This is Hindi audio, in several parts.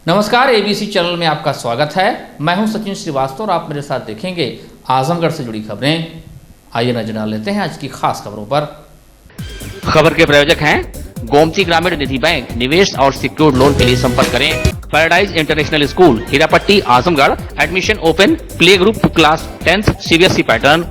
नमस्कार, एबीसी चैनल में आपका स्वागत है। मैं हूं सचिन श्रीवास्तव और आप मेरे साथ देखेंगे आजमगढ़ से जुड़ी खबरें। आइए नजर डाल लेते हैं आज की खास खबरों पर। खबर के प्रायोजक हैं गोमती ग्रामीण निधि बैंक। निवेश और सिक्योर्ड लोन के लिए संपर्क करें paradise international school, Hirapatti, Azamgarh. Admission open. Play group to class 10th CBSE pattern.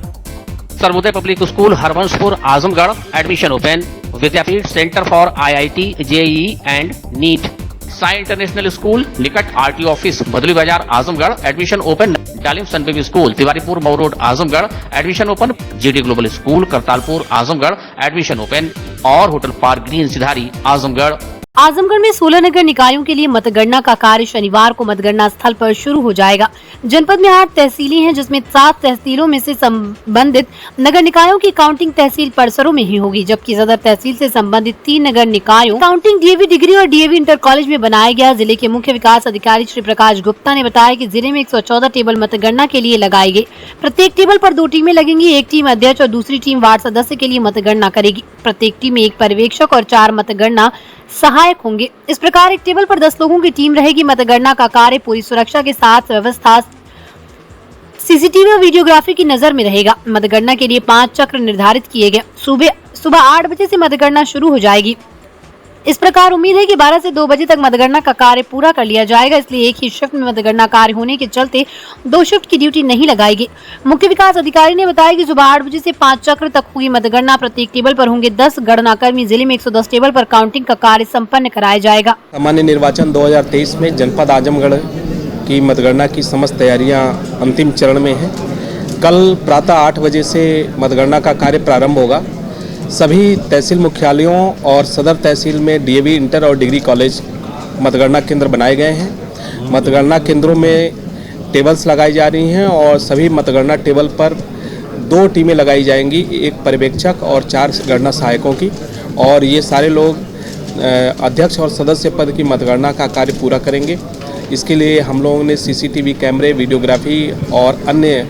Sarvodaya public school, Harvanshpur, Azamgarh. Admission open. Vidyapeeth centre for IIT, JEE and NEET. Sai international school, निकट RTO office, Badli Bazar, Azamgarh. Admission open. Dalim sun baby school, Tiwaripur, Mau road, Azamgarh. Admission open. GD global school, Kartalpur, Azamgarh. Admission open. और hotel park green, Sidhari, Azamgarh. Azamgarh में 16 नगर निकायों के लिए मतगणना का कार्य शनिवार को मतगणना स्थल पर शुरू हो जाएगा। जनपद में 8 तहसीलें हैं, जिसमें 7 तहसीलों में से संबंधित नगर निकायों की काउंटिंग तहसील परिसरों में ही होगी, जबकि सदर तहसील से संबंधित 3 नगर निकायों काउंटिंग DAV डिग्री और DAV इंटर कॉलेज में बनाया गया। जिले के मुख्य विकास अधिकारी श्री प्रकाश गुप्ता ने बताया कि जिले में 114 टेबल मतगणना के लिए लगाए गए। प्रत्येक टेबल पर 2 टीमें लगेंगी। एक टीम अध्यक्ष और दूसरी टीम वार्ड सदस्य के लिए मतगणना करेगी। प्रत्येक टीम में 1 पर्यवेक्षक और 4 मतगणना सहायक होंगे। इस प्रकार एक टेबल पर 10 लोगों की टीम रहेगी। मतगणना का कार्य पूरी सुरक्षा के साथ व्यवस्था CCTV और वीडियोग्राफी की नजर में रहेगा। मतगणना के लिए 5 चक्र निर्धारित किए गए। सुबह 8 बजे से मतगणना शुरू हो जाएगी। इस प्रकार उम्मीद है कि 12 से 2 बजे तक मतगणना का कार्य पूरा कर लिया जाएगा। इसलिए एक ही शिफ्ट में मतगणना कार्य होने के चलते 2 शिफ्ट की ड्यूटी नहीं लगाई गई। मुख्य विकास अधिकारी ने बताया कि सुबह 8 बजे से 5 चक्र तक हुई मतगणना। प्रत्येक टेबल पर होंगे 10 गणनाकर्मी। जिले में 110 टेबल पर काउंटिंग का कार्य संपन्न कराया जाएगा। सामान्य निर्वाचन 2023 में जनपद आजमगढ़ की मतगणना की समस्त तैयारियां अंतिम चरण में हैं। कल प्रातः 8 बजे से मतगणना का कार्य प्रारंभ होगा। सभी तहसील मुख्यालयों और सदर तहसील में DAV इंटर और डिग्री कॉलेज मतगणना केंद्र बनाए गए हैं। मतगणना केंद्रों में टेबल्स लगाई जा रही हैं और सभी मतगणना टेबल पर 2 टीमें लगाई जाएंगी, एक पर्यवेक्षक और 4 गणना सहायकों की। और ये सारे लोग अध्यक्ष और सदस्य पद की मतगणना का कार्य पूरा करेंगे। इसके लिए हम लोगों ने CCTV कैमरे, वीडियोग्राफी और अन्य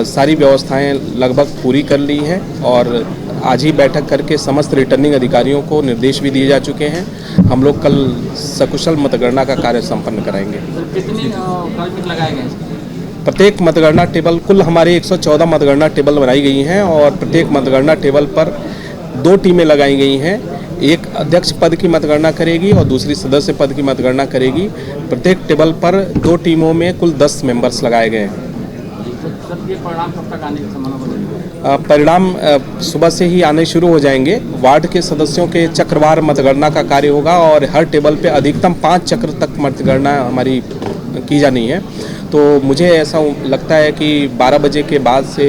सारी व्यवस्थाएं लगभग पूरी कर ली हैं और आज ही बैठक करके समस्त रिटर्निंग अधिकारियों को निर्देश भी दिए जा चुके हैं। हम लोग कल सकुशल मतगणना का कार्य संपन्न कराएंगे। कितने लगाए गए? प्रत्येक मतगणना टेबल, कुल हमारे 114 मतगणना टेबल बनाई गई हैं और प्रत्येक मतगणना टेबल पर 2 टीमें लगाई गई हैं। एक अध्यक्ष पद की मतगणना करेगी और दूसरी सदस्य पद की मतगणना करेगी। प्रत्येक टेबल पर 2 टीमों में कुल 10 मेंबर्स लगाए गए हैं। परिणाम कब तक आने की संभावना? परिणाम सुबह से ही आने शुरू हो जाएंगे। वार्ड के सदस्यों के चक्रवार मतगणना का कार्य होगा और हर टेबल पे अधिकतम 5 चक्र तक मतगणना हमारी की जानी है। तो मुझे ऐसा लगता है कि 12 बजे के बाद से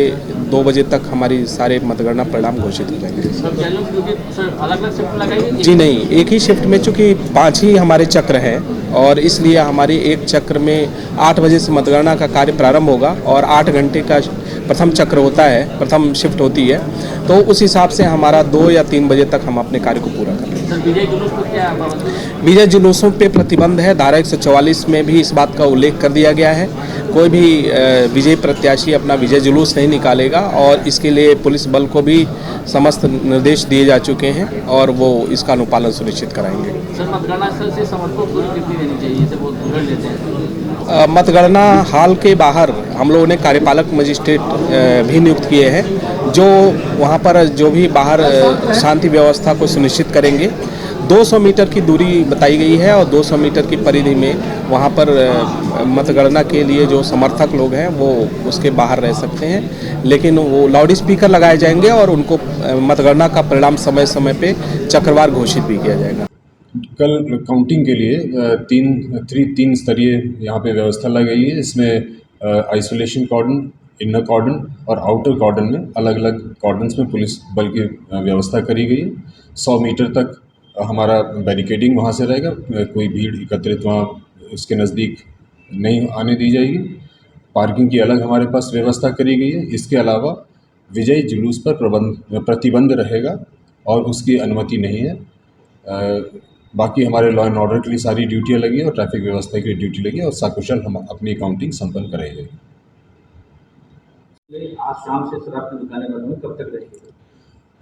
2 बजे तक हमारी सारे मतगणना परिणाम घोषित हो जाएंगे। अलग-अलग शिफ्ट लगाएंगे? जी नहीं, एक ही शिफ्ट में, चूँकि 5 ही हमारे चक्र हैं और इसलिए हमारी एक चक्र में 8 बजे से मतगणना का कार्य प्रारंभ होगा और 8 घंटे का प्रथम चक्र होता है, प्रथम शिफ्ट होती है। तो उस हिसाब से हमारा 2 या 3 बजे तक हम अपने कार्य को पूरा कर लेंगे। विजय जुलूसों पे प्रतिबंध है। धारा 144 में भी इस बात का उल्लेख कर दिया गया है। कोई भी विजयी प्रत्याशी अपना विजय जुलूस नहीं निकालेगा और इसके लिए पुलिस बल को भी समस्त निर्देश दिए जा चुके हैं और वो इसका अनुपालन सुनिश्चित कराएंगे। सर, मतगणना स्थल से समर्थकों को कितनी देनी चाहिए? जैसे वो भर लेते हैं। मतगणना हाल के बाहर हम लोगों ने कार्यपालक मजिस्ट्रेट भी नियुक्त किए हैं, जो वहाँ पर जो भी बाहर शांति व्यवस्था को सुनिश्चित करेंगे। 200 मीटर की दूरी बताई गई है और 200 मीटर की परिधि में वहाँ पर मतगणना के लिए जो समर्थक लोग हैं वो उसके बाहर रह सकते हैं, लेकिन वो लाउड स्पीकर लगाए जाएंगे और उनको मतगणना का परिणाम समय समय पे चक्रवार घोषित भी किया जाएगा। कल काउंटिंग के लिए 3 स्तरीय यहाँ पे व्यवस्था लगाई है। इसमें आइसोलेशन कॉर्डन, इनर कॉर्डन और आउटर कॉर्डन में अलग अलग कॉर्डन्स में पुलिस बल की व्यवस्था करी गई है। 100 मीटर तक हमारा बैरिकेडिंग वहाँ से रहेगा। कोई भीड़ एकत्रित वहाँ उसके नज़दीक नहीं आने दी जाएगी। पार्किंग की अलग हमारे पास व्यवस्था करी गई है। इसके अलावा विजयी जुलूस पर प्रतिबंध रहेगा और उसकी अनुमति नहीं है। बाकी हमारे लॉ एंड ऑर्डर के लिए सारी ड्यूटियाँ लगी और ट्रैफिक व्यवस्था की ड्यूटी लगी और सकुशल हम अपनी काउंटिंग संपन्न कराई जाएगी। आज शाम से शराब की दुकानें बंद होंगी, कब तक रहेगी?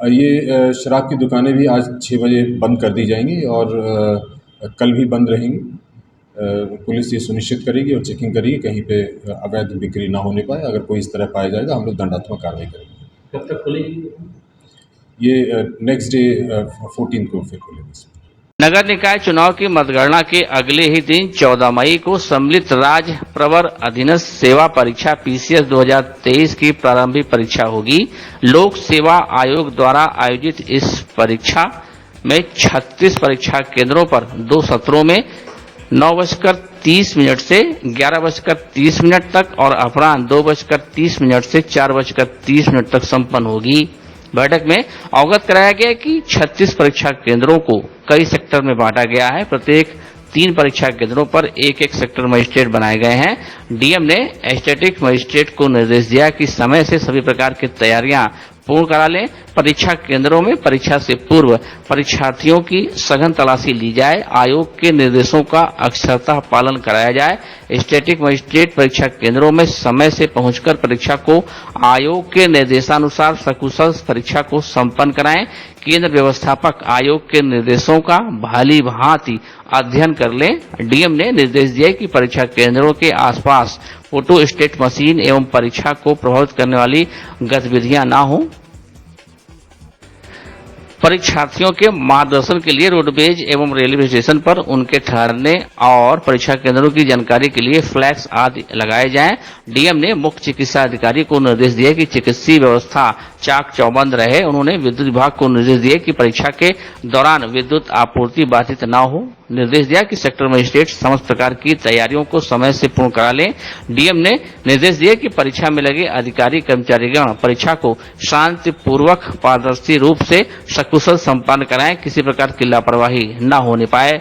ये शराब की दुकानें भी आज 6 बजे बंद कर दी जाएंगी और कल भी बंद रहेंगी। पुलिस ये सुनिश्चित करेगी और चेकिंग करेगी कहीं पे अवैध बिक्री ना होने पाए। अगर कोई इस तरह पाया जाएगा हम लोग दंडात्मक कार्रवाई करेंगे। कब तक खुलेगी ये नेक्स्ट डे 14 को फिर खुलेगी। नगर निकाय चुनाव की मतगणना के अगले ही दिन 14 मई को सम्मिलित राज्य प्रवर अधीनस्थ सेवा परीक्षा PCS 2023 की प्रारंभिक परीक्षा होगी। लोक सेवा आयोग द्वारा आयोजित इस परीक्षा में 36 परीक्षा केंद्रों पर 2 सत्रों में 9:30 से 11:30 तक और अपराह्न 2:30 से 4:30 तक संपन्न होगी। बैठक में अवगत कराया गया कि 36 परीक्षा केंद्रों को कई सेक्टर में बांटा गया है। प्रत्येक 3 परीक्षा केंद्रों पर एक सेक्टर मजिस्ट्रेट बनाए गए हैं। डीएम ने स्टैटिक मजिस्ट्रेट को निर्देश दिया कि समय से सभी प्रकार की तैयारियां पूर्ण करा लें। परीक्षा केंद्रों में परीक्षा से पूर्व परीक्षार्थियों की सघन तलाशी ली जाए। आयोग के निर्देशों का अक्षरतः पालन कराया जाए। स्टैटिक मजिस्ट्रेट परीक्षा केंद्रों में समय से पहुंचकर परीक्षा को आयोग के निर्देशानुसार सकुशल परीक्षा को संपन्न कराएं। केंद्र व्यवस्थापक आयोग के निर्देशों का भली भांति अध्ययन कर लें। डीएम ने निर्देश दिया कि परीक्षा केंद्रों के आसपास फोटो स्टेट मशीन एवं परीक्षा को प्रभावित करने वाली गतिविधियां न हों। परीक्षार्थियों के मार्गदर्शन के लिए रोडवेज एवं रेलवे स्टेशन पर उनके ठहरने और परीक्षा केंद्रों की जानकारी के लिए फ्लैक्स आदि लगाए जाएं। डीएम ने मुख्य चिकित्सा अधिकारी को निर्देश दिया कि चिकित्सीय व्यवस्था चाक चौबंद रहे। उन्होंने विद्युत विभाग को निर्देश दिए कि परीक्षा के दौरान विद्युत आपूर्ति बाधित न हो। निर्देश दिया कि सेक्टर मजिस्ट्रेट समस्त प्रकार की तैयारियों को समय से पूर्ण करा लें। डीएम ने निर्देश दिए कि परीक्षा में लगे अधिकारी कर्मचारीगण परीक्षा को शांतिपूर्वक पारदर्शी रूप से सकुशल संपन्न कराएं। किसी प्रकार की लापरवाही न होने पाए।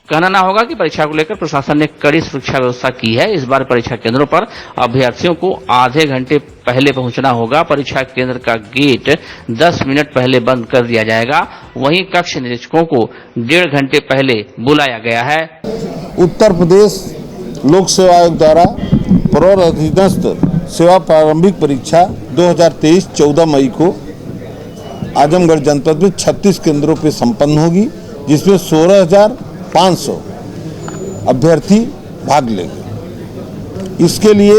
कहना न होगा कि परीक्षा को लेकर प्रशासन ने कड़ी सुरक्षा व्यवस्था की है। इस बार परीक्षा केंद्रों पर अभ्यर्थियों को आधे घंटे पहले पहुंचना होगा। परीक्षा केंद्र का गेट 10 मिनट पहले बंद कर दिया जाएगा। वहीं कक्ष निरीक्षकों को 1.5 घंटे पहले बुलाया गया है। उत्तर प्रदेश लोक सेवा आयोग द्वारा प्रवर अधीनस्थ सेवा प्रारंभिक परीक्षा 2023 14 मई को आजमगढ़ जनपद में 36 केंद्रों पर संपन्न होगी, जिसमें 16,500 अभ्यर्थी भाग लेंगे। इसके लिए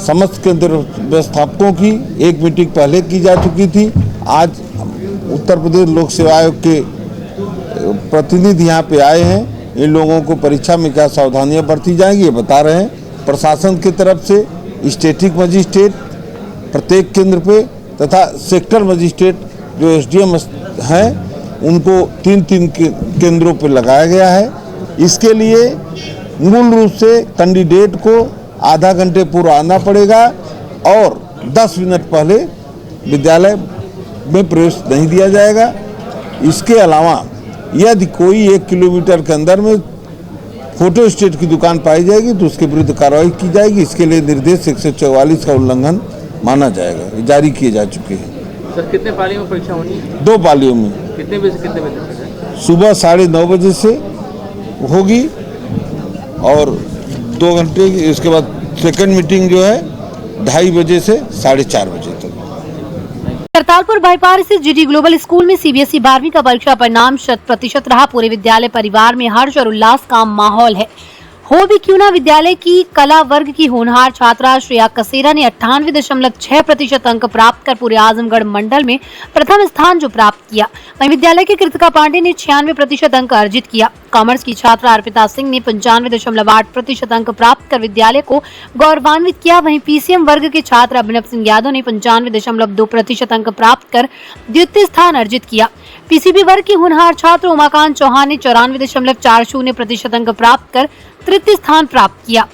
समस्त केंद्र व्यवस्थापकों की एक मीटिंग पहले की जा चुकी थी। आज उत्तर प्रदेश लोक सेवा आयोग के प्रतिनिधि यहाँ पे आए हैं। इन लोगों को परीक्षा में क्या सावधानियां बरती जाएंगी ये बता रहे हैं। प्रशासन की तरफ से स्टैटिक मजिस्ट्रेट प्रत्येक केंद्र पे तथा सेक्टर मजिस्ट्रेट जो एसडीएम हैं उनको 3-3 केंद्रों पर लगाया गया है। इसके लिए मूल रूप से कैंडिडेट को आधा घंटे पूर्व आना पड़ेगा और 10 मिनट पहले विद्यालय में प्रवेश नहीं दिया जाएगा। इसके अलावा यदि कोई 1 किलोमीटर के अंदर में फोटो स्टेट की दुकान पाई जाएगी तो उसके विरुद्ध कार्रवाई की जाएगी। इसके लिए निर्देश 144 का उल्लंघन माना जाएगा। जारी किए जा चुके हैं। सर कितने पालियों में परीक्षा होनी है? 2 पालियों में। कितने बजे से कितने बजे तक? सुबह 9:30 बजे से होगी और 2 घंटे इसके बाद सेकंड मीटिंग जो है 2:30 बजे से 4:30 बजे तक। करतारपुर बाईपास स्थित जीडी ग्लोबल स्कूल में सीबीएसई 12वीं का परीक्षा परिणाम 100% रहा। पूरे विद्यालय परिवार में हर्ष और उल्लास का माहौल है। हो भी क्यों ना, विद्यालय की कला वर्ग की होनहार छात्रा श्रेया कसेरा ने 98.6% अंक प्राप्त कर पूरे आजमगढ़ मंडल में प्रथम स्थान जो प्राप्त किया। वहीं विद्यालय के कृतिका पांडे ने 96% अंक अर्जित किया। कॉमर्स की छात्रा अर्पिता सिंह ने 95.8% अंक प्राप्त कर विद्यालय को गौरवान्वित किया। वहीं पीसीएम वर्ग के छात्र अभिनव सिंह यादव ने 95.2% अंक प्राप्त कर द्वितीय स्थान अर्जित किया। पीसीबी वर्ग की होनहार छात्र उमाकांत चौहान ने 94.40% अंक प्राप्त कर तृतीय स्थान प्राप्त किया।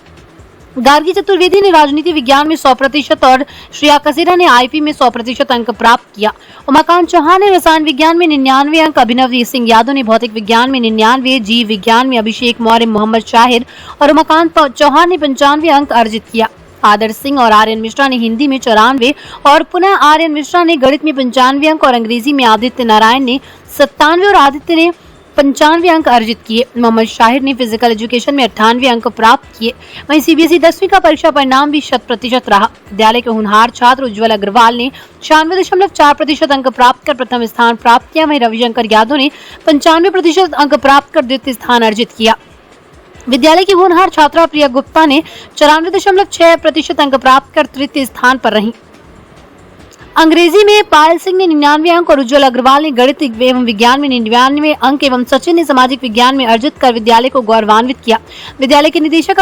गार्गी चतुर्वेदी ने राजनीति विज्ञान में 100% और श्रेया कसेरा ने आईपी में 100% अंक प्राप्त किया। उमाकांत चौहान ने रसायन विज्ञान में 99 अंक, अभिनव सिंह यादव ने भौतिक विज्ञान में 99, जीव विज्ञान में अभिषेक मौर्य, मोहम्मद शाहिर और उमाकांत चौहान ने 95 अंक अर्जित किया। आदर्श सिंह और आर्यन मिश्रा ने हिंदी में 94 और पुनः आर्यन मिश्रा ने गणित में 95 अंक और अंग्रेजी में आदित्य नारायण ने 97 और आदित्य ने 95 अंक अर्जित किए। मोहम्मद शाहिर ने फिजिकल एजुकेशन में 98 अंक प्राप्त किए। वहीं सीबीएसई 10वीं का परीक्षा परिणाम भी 100% रहा। विद्यालय के होनहार छात्र उज्ज्वल अग्रवाल ने 96.4% अंक प्राप्त कर प्रथम स्थान प्राप्त किया। वहीं रविशंकर यादव ने 95% अंक प्राप्त कर द्वितीय स्थान अर्जित किया। विद्यालय की होनहार छात्रा प्रिया गुप्ता ने 94.6% अंक प्राप्त कर तृतीय स्थान पर रही। अंग्रेजी में पायल सिंह ने 99 अंक और उज्जवल अग्रवाल ने गणित एवं विज्ञान में 99 अंक एवं सचिन ने सामाजिक विज्ञान में अर्जित कर विद्यालय को गौरवान्वित किया। विद्यालय के निदेशक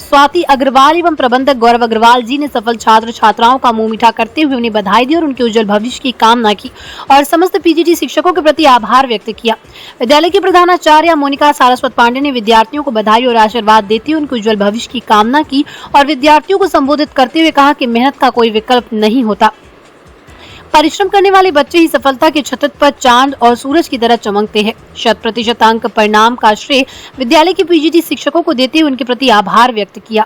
स्वाति अग्रवाल एवं प्रबंधक गौरव अग्रवाल जी ने सफल छात्र छात्राओं का मुंह मीठा करते हुए उन्हें बधाई दी और उनके उज्जवल भविष्य की कामना की और समस्त पीजीटी शिक्षकों के प्रति आभार व्यक्त किया। विद्यालय की प्रधानाचार्य मोनिका सारस्वत पांडे ने विद्यार्थियों को बधाई और आशीर्वाद देते हुए उनके उज्जवल भविष्य की कामना की और विद्यार्थियों को संबोधित करते हुए कहा कि मेहनत का कोई विकल्प नहीं होता, परिश्रम करने वाले बच्चे ही सफलता के छतत पर चांद और सूरज की तरह चमकते हैं। 100% अंक परिणाम का श्रेय विद्यालय के पीजीटी शिक्षकों को देते हुए उनके प्रति आभार व्यक्त किया।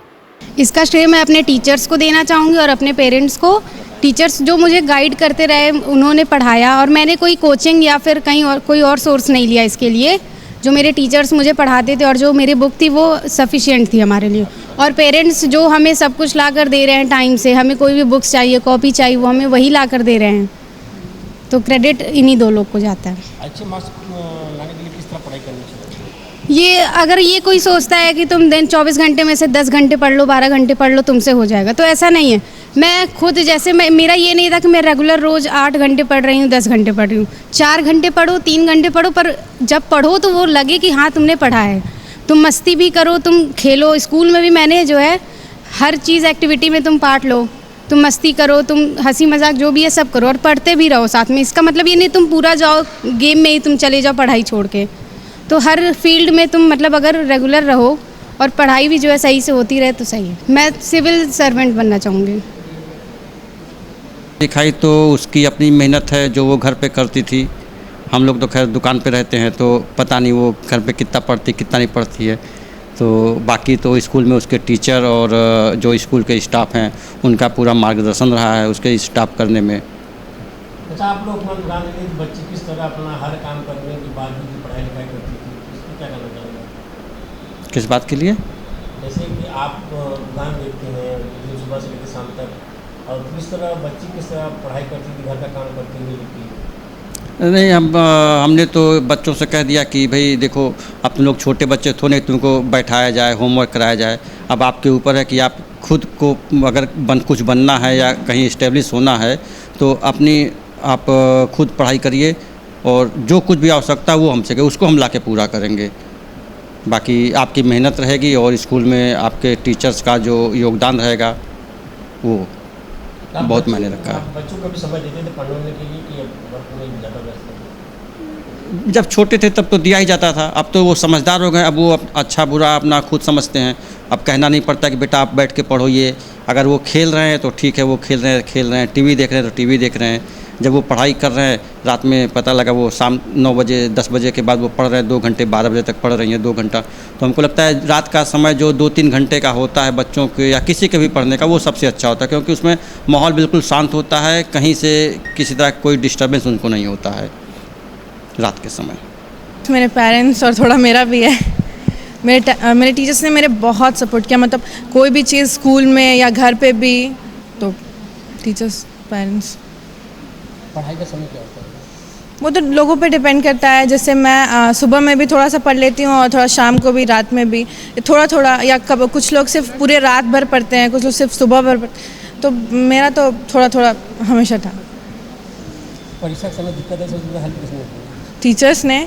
इसका श्रेय मैं अपने टीचर्स को देना चाहूँगी और अपने पेरेंट्स को। टीचर्स जो मुझे गाइड करते रहे, उन्होंने पढ़ाया और मैंने कोई कोचिंग या फिर कहीं और कोई और सोर्स नहीं लिया इसके लिए। जो मेरे टीचर्स मुझे पढ़ाते थे और जो मेरी बुक थी वो सफिशिएंट थी हमारे लिए। और पेरेंट्स जो हमें सब कुछ ला कर दे रहे हैं टाइम से, हमें कोई भी बुक्स चाहिए, कॉपी चाहिए, वो हमें वही ला कर दे रहे हैं, तो क्रेडिट इन्हीं दो लोग को जाता है। अच्छे मार्क्स लाने के लिए किस तरह पढ़ाई करनी चाहिए? ये अगर ये कोई सोचता है कि तुम दिन 24 घंटे में से 10 घंटे पढ़ लो, 12 घंटे पढ़ लो, तुमसे हो जाएगा, तो ऐसा नहीं है। मैं खुद जैसे मेरा ये नहीं था कि मैं रेगुलर रोज़ 8 घंटे पढ़ रही हूँ, 10 घंटे पढ़ रही हूँ। 4 घंटे पढ़ो, 3 घंटे पढ़ो, पर जब पढ़ो तो वो लगे कि हाँ तुमने पढ़ा है। तुम मस्ती भी करो, तुम खेलो। स्कूल में भी मैंने जो है हर चीज़ एक्टिविटी में तुम पार्ट लो, तुम मस्ती करो, तुम हंसी मजाक जो भी है सब करो और पढ़ते भी रहो साथ में। इसका मतलब ये नहीं तुम पूरा जाओ गेम में ही तुम चले जाओ पढ़ाई छोड़ के। तो हर फील्ड में तुम मतलब अगर रेगुलर रहो और पढ़ाई भी जो है सही से होती रहे तो सही है। मैं सिविल सर्वेंट बनना चाहूँगी। दिखाई तो उसकी अपनी मेहनत है जो वो घर पे करती थी। हम लोग तो खैर दुकान पे रहते हैं तो पता नहीं वो घर पे कितना पढ़ती कितना नहीं पढ़ती है। तो बाकी तो स्कूल में उसके टीचर और जो स्कूल के स्टाफ हैं उनका पूरा मार्गदर्शन रहा है उसके स्टाफ करने में। अच्छा, आप लोग अपना दुकान में बच्चे किस तरह अपना हर काम करने के बाद भी पढ़ाई लिखाई करती थी, इसको क्या करना चाहेंगे? किस बात के लिए? जैसे कि आप दुकान देखते हैं सुबह से लेकर शाम तक, और किस तरह बच्ची किस तरह पढ़ाई करती थी, घर का काम करती हुई? नहीं, हमने तो बच्चों से कह दिया कि भाई देखो अब तुम लोग छोटे बच्चे तो नहीं, तुमको बैठाया जाए, होमवर्क कराया जाए। अब आपके ऊपर है कि आप खुद को अगर कुछ बनना है या कहीं इस्टेब्लिश होना है तो आप खुद पढ़ाई करिए और जो कुछ भी आवश्यकता है वो हमसे कहे, उसको हम लाके पूरा करेंगे। बाकी आपकी मेहनत रहेगी और स्कूल में आपके टीचर्स का जो योगदान रहेगा वो बहुत मायने रखा है। बच्चों को भी समय देते थे पढ़ने के लिए कि वर्क में ज़्यादा व्यस्त है? जब छोटे थे तब तो दिया ही जाता था। अब तो वो समझदार हो गए, अब वो अच्छा बुरा अपना खुद समझते हैं। अब कहना नहीं पड़ता कि बेटा आप बैठ के पढ़ो। ये अगर वो खेल रहे हैं तो ठीक है, वो खेल रहे हैं, टीवी देख रहे हैं तो टीवी देख रहे हैं। जब वो पढ़ाई कर रहे हैं, रात में पता लगा वो शाम 9 बजे 10 बजे के बाद वो पढ़ रहे हैं 2 घंटे, 12 बजे तक पढ़ रही हैं 2 घंटा, तो हमको लगता है रात का समय जो 2-3 घंटे का होता है बच्चों के या किसी के भी पढ़ने का, वो सबसे अच्छा होता है क्योंकि उसमें माहौल बिल्कुल शांत होता है, कहीं से किसी तरह कोई डिस्टर्बेंस उनको नहीं होता है रात के समय। मेरे पेरेंट्स और थोड़ा मेरा भी है। मेरे टीचर्स ने मेरे बहुत सपोर्ट किया, मतलब कोई भी चीज़ स्कूल में या घर पे भी, तो टीचर्स पेरेंट्स। पढ़ाई का समय क्या होता है? वो तो लोगों पे डिपेंड करता है। जैसे मैं सुबह में भी थोड़ा सा पढ़ लेती हूँ और थोड़ा शाम को भी, रात में भी थोड़ा थोड़ा, या कब कुछ लोग सिर्फ पूरे रात भर पढ़ते हैं, कुछ लोग सिर्फ सुबह भर पढ़ते, तो मेरा तो थोड़ा थोड़ा हमेशा था। परीक्षा के समय दिक्कत है, सबसे हेल्प किसने की? टीचर्स ने।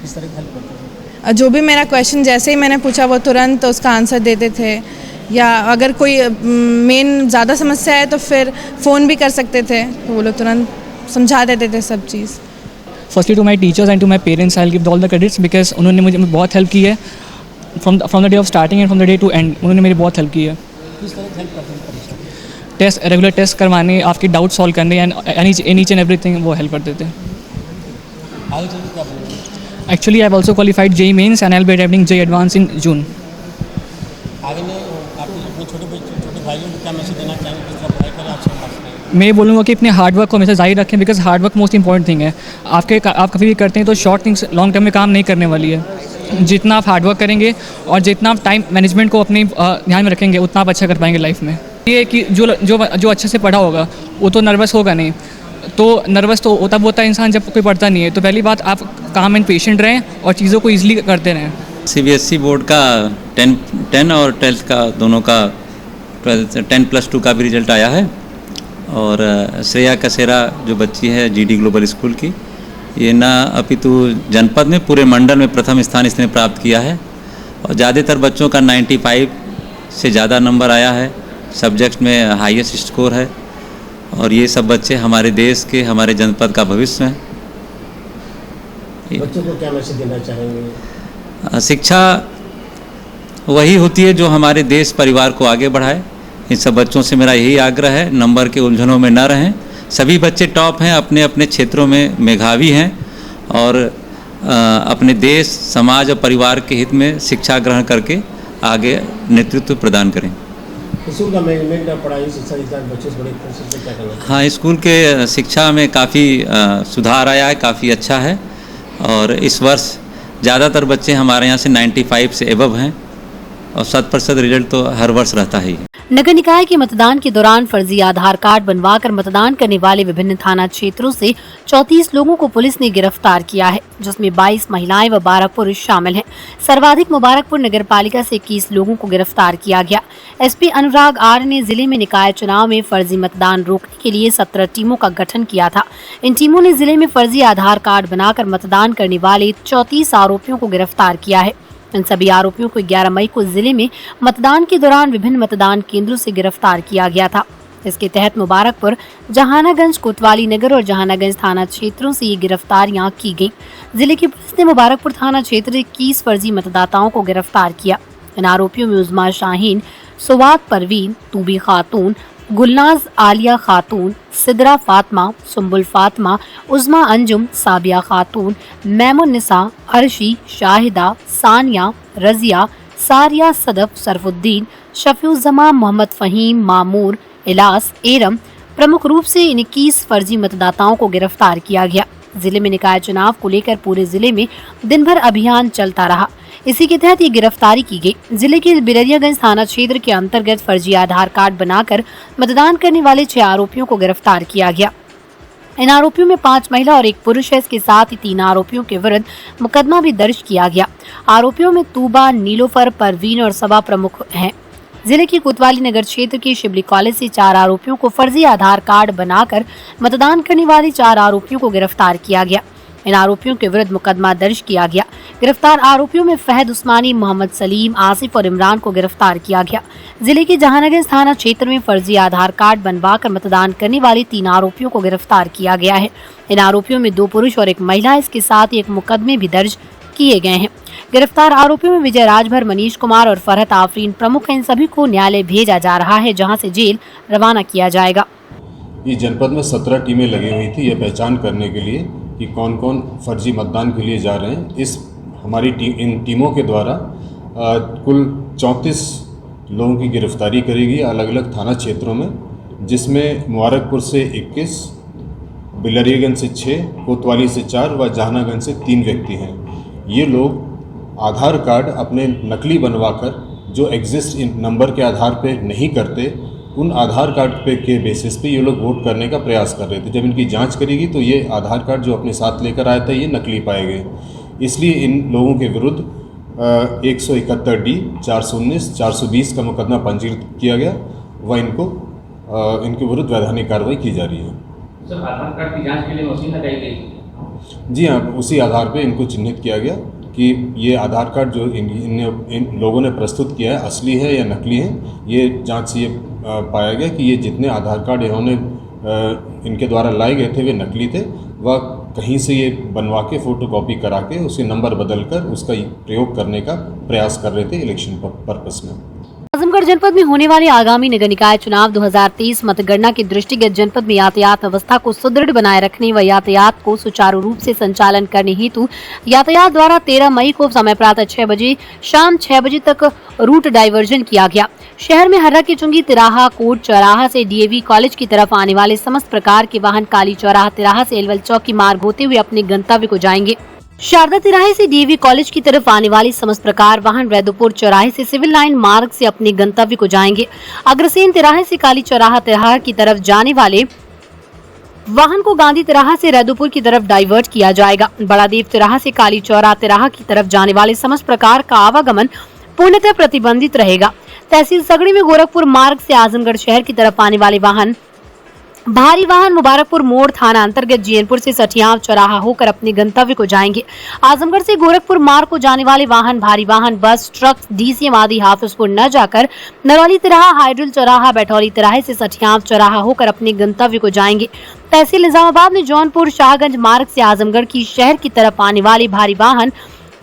किस तरह की हेल्प करते हैं? जो भी मेरा क्वेश्चन जैसे ही मैंने पूछा वो तुरंत उसका आंसर देते थे, या अगर कोई मेन ज़्यादा समस्या है तो फिर फ़ोन भी कर सकते थे, तो वो लोग तुरंत समझा देते थे सब चीज़। Firstly to my teachers and to my parents I will give all the credits because उन्होंने मुझे बहुत हेल्प की है from the day of starting and from the day to end. उन्होंने मेरी बहुत हेल्प की है। किस तरह की हेल्प करते हैं परीक्षा? टेस्ट, रेगुलर टेस्ट करवाने, आपके डाउट सॉल्व करने एंड ईच एंड एवरीथिंग वो हेल्प करते थे। आगे चल के क्या बनेंगे? Actually I have also qualified JEE mains and I will be attempting JEE advance in June. आगे में आप अपने छोटे भाइयों को क्या मैसेज देना चाहेंगे, किस तरह पढ़ाई करें, अच्छे मार्क्स लें? मैं बोलूँगा कि अपने हार्ड वर्क को हमेशा जारी रखें because hard work most important thing है। आप कभी भी करते हैं तो शॉर्ट थिंग्स लॉन्ग टर्म में काम नहीं करने वाली है। जितना आप हार्ड वर्क करेंगे और जितना आप टाइम मैनेजमेंट को अपने ध्यान में रखेंगे उतना आप अच्छा कर पाएंगे लाइफ में। ये कि जो अच्छे से पढ़ा होगा वो तो नर्वस होगा नहीं, तो नर्वस तो तब होता है इंसान जब कोई पढ़ता नहीं है। तो पहली बात आप काम एंड पेशेंट रहें और चीज़ों को ईजिली करते रहें। सीबीएसई बोर्ड का 10 और 12th का दोनों का 10+2 का भी रिजल्ट आया है। और श्रेया कसेरा जो बच्ची है जीडी ग्लोबल स्कूल की, ये ना अपितु जनपद में पूरे मंडल में प्रथम स्थान इसने प्राप्त किया है। और ज़्यादातर बच्चों का 95 से ज़्यादा नंबर आया है, सब्जेक्ट में हाईएस्ट स्कोर है। और ये सब बच्चे हमारे देश के, हमारे जनपद का भविष्य हैं। बच्चों को क्या मैसेज देना चाहेंगे? शिक्षा वही होती है जो हमारे देश परिवार को आगे बढ़ाए। इन सब बच्चों से मेरा यही आग्रह है, नंबर के उलझनों में न रहें। सभी बच्चे टॉप हैं, अपने अपने क्षेत्रों में मेधावी हैं और अपने देश, समाज और परिवार के हित में शिक्षा ग्रहण करके आगे नेतृत्व प्रदान करें। स्कूल का मैनेजमेंट और पढ़ाई शिक्षा बच्चों से बड़े खुशी से क्या करना? हाँ, स्कूल के शिक्षा में काफ़ी सुधार आया है, काफ़ी अच्छा है। और इस वर्ष ज़्यादातर बच्चे हमारे यहाँ से 95 से एबव हैं और 100% रिजल्ट तो हर वर्ष रहता ही है। नगर निकाय के मतदान के दौरान फर्जी आधार कार्ड बनवाकर मतदान करने वाले विभिन्न थाना क्षेत्रों से 34 लोगों को पुलिस ने गिरफ्तार किया है, जिसमें 22 महिलाएं व 12 पुरुष शामिल हैं। सर्वाधिक मुबारकपुर नगर पालिका से 21 लोगों को गिरफ्तार किया गया। एसपी अनुराग आर ने जिले में निकाय चुनाव में फर्जी मतदान रोकने के लिए 17 टीमों का गठन किया था। इन टीमों ने जिले में फर्जी आधार कार्ड बनाकर मतदान करने वाले 34 आरोपियों को गिरफ्तार किया है। इन सभी आरोपियों को 11 मई को जिले में मतदान के दौरान विभिन्न मतदान केंद्रों से गिरफ्तार किया गया था। इसके तहत मुबारकपुर, जहानागंज, कोतवाली नगर और जहानागंज थाना क्षेत्रों से ये गिरफ्तारियां की गयी। जिले की पुलिस ने मुबारकपुर थाना क्षेत्र 21 फर्जी मतदाताओं को गिरफ्तार किया। इन आरोपियों में उज़मा शाहीन, सुवाद परवीन, तूबी खातून, गुलनाज आलिया खातून, सिदरा फातमा, सुम्बुल फातमा, उज़मा अंजुम, साबिया खातून, मैमुन निसा, अर्शी, शाहिदा, सानिया, रजिया, सारिया, सदफ, सरफुद्दीन, शफीउज़्ज़मा, मोहम्मद फ़हीम, मामूर, इलास, एरम प्रमुख रूप से इन 21 फर्जी मतदाताओं को गिरफ्तार किया गया। जिले में निकाय चुनाव को लेकर पूरे जिले में दिन भर अभियान चलता रहा। इसी के तहत ये गिरफ्तारी की गई। जिले के बिररियागंज थाना क्षेत्र के अंतर्गत फर्जी आधार कार्ड बनाकर मतदान करने वाले 6 आरोपियों को गिरफ्तार किया गया। इन आरोपियों में 5 महिला और 1 पुरुष है। इसके साथ ही 3 आरोपियों के विरुद्ध मुकदमा भी दर्ज किया गया। आरोपियों में तूबा, नीलोफर, परवीन और सबा प्रमुख हैं। जिले की कोतवाली नगर क्षेत्र के शिबली कॉलेज से 4 आरोपियों को फर्जी आधार कार्ड बनाकर मतदान करने वाले 4 आरोपियों को गिरफ्तार किया गया। इन आरोपियों के विरुद्ध मुकदमा दर्ज किया गया। गिरफ्तार आरोपियों में फहद उस्मानी, मोहम्मद सलीम, आसिफ और इमरान को गिरफ्तार किया गया। जिले के जहानागंज थाना क्षेत्र में फर्जी आधार कार्ड बनवाकर मतदान करने वाले 3 आरोपियों को गिरफ्तार किया गया है। इन आरोपियों में 2 पुरुष और 1 महिला, इसके साथ ही 1 मुकदमे भी दर्ज किए गए हैं। गिरफ्तार आरोपियों में विजय राजभर, मनीष कुमार और फरहत आफरीन प्रमुख हैं। इन सभी को न्यायालय भेजा जा रहा है, जहां से जेल रवाना किया जाएगा। ये जनपद में 17 टीमें लगी हुई थी, ये पहचान करने के लिए कि कौन कौन फर्जी मतदान के लिए जा रहे हैं। इस हमारी इन टीमों के द्वारा कुल 34 लोगों की गिरफ्तारी करेगी अलग अलग थाना क्षेत्रों में, जिसमें मुबारकपुर से 21, बिलरियागंज से 6, कोतवाली से 4 व जहानागंज से 3 व्यक्ति हैं। ये लोग आधार कार्ड अपने नकली बनवाकर जो एग्जिस्ट इन नंबर के आधार पे नहीं करते, उन आधार कार्ड पे के बेसिस पे ये लोग वोट करने का प्रयास कर रहे थे। जब इनकी जांच करेगी तो ये आधार कार्ड जो अपने साथ लेकर आया था ये नकली पाए गए। इसलिए इन लोगों के विरुद्ध 171D, 419, 420 का मुकदमा पंजीकृत किया गया व इनके विरुद्ध वैधानिक कार्रवाई की जा रही है। सर, आधार कार्ड की जाँच के लिए मशीन लगाई गई? जी हाँ, उसी आधार पे इनको चिन्हित किया गया कि ये आधार कार्ड जो इन लोगों ने प्रस्तुत किया है असली है या नकली है। ये जांच से ये पाया गया कि ये जितने आधार कार्ड इन्होंने इनके द्वारा लाए गए थे वे नकली थे व कहीं से ये बनवा के फ़ोटोकॉपी करा के उसके नंबर बदलकर उसका प्रयोग करने का प्रयास कर रहे थे इलेक्शन पर्पस में। आजमगढ़ जनपद में होने वाले आगामी नगर निकाय चुनाव 2023 मतगणना के दृष्टिगत जनपद में यातायात व्यवस्था को सुदृढ़ बनाए रखने व यातायात को सुचारू रूप से संचालन करने हेतु यातायात द्वारा 13 मई को समय प्रातः 6 बजे शाम 6 बजे तक रूट डाइवर्जन किया गया। शहर में हर्रा की चुंगी तिराहा, कोट चौराहा से DAV कॉलेज की तरफ आने वाले समस्त प्रकार के वाहन काली चौराहा तिराहा से एलवल चौक की मार्ग होते हुए अपने गंतव्य को जाएंगे। शारदा तिराहे से DAV कॉलेज की तरफ आने वाली समस्त प्रकार वाहन रैदोपुर चौराहे से सिविल लाइन मार्ग से अपने गंतव्य को जाएंगे। अग्रसेन तिराहे से काली चौराहा तिराहा की तरफ जाने वाले वाहन को गांधी तिराहा से रद्दपुर की तरफ डाइवर्ट किया जाएगा। बड़ा देव तिराहा से काली चौरा तिराहा की तरफ जाने वाले समस्त प्रकार का आवागमन पूर्णतः प्रतिबंधित रहेगा। तहसील सगड़ी में गोरखपुर मार्ग से आजमगढ़ शहर की तरफ आने वाले भारी वाहन मुबारकपुर मोड़ थाना अंतर्गत जीएनपुर से सठियाव चौराहा होकर अपने गंतव्य को जाएंगे। आजमगढ़ से गोरखपुर मार्ग को जाने वाले वाहन, भारी वाहन, बस, ट्रक, डीसीएम आदि हाफिजपुर न जाकर नरौली तिराहा, हाइड्रिल चौराहा, बैठौली तिराहे से सठियाव चौराहा होकर अपने गंतव्य को जाएंगे। तहसील निजामाबाद में जौनपुर शाहगंज मार्ग से आजमगढ़ की शहर की तरफ आने वाले भारी वाहन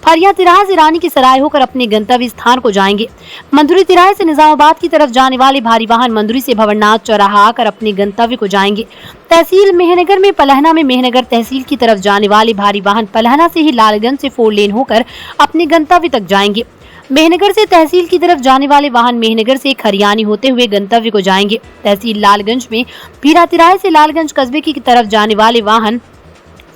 फरिया तिराहा से रानी की सराय होकर अपने गंतव्य स्थान को जाएंगे। मंदुरी तिराहे से निजामाबाद की तरफ जाने वाले भारी वाहन मंदुरी से भवरनाथ चौराहा आकर अपने गंतव्य को जाएंगे। तहसील मेहनगर में पलहना में मेहनगर तहसील की तरफ जाने वाले भारी वाहन पलहना से ही लालगंज से 4 लेन होकर अपने गंतव्य तक जाएंगे। मेहनगर से तहसील की तरफ जाने वाले वाहन मेहनगर से खरियानी होते हुए गंतव्य को जाएंगे। तहसील लालगंज में भीरा तिराहे से लालगंज कस्बे की तरफ जाने वाले वाहन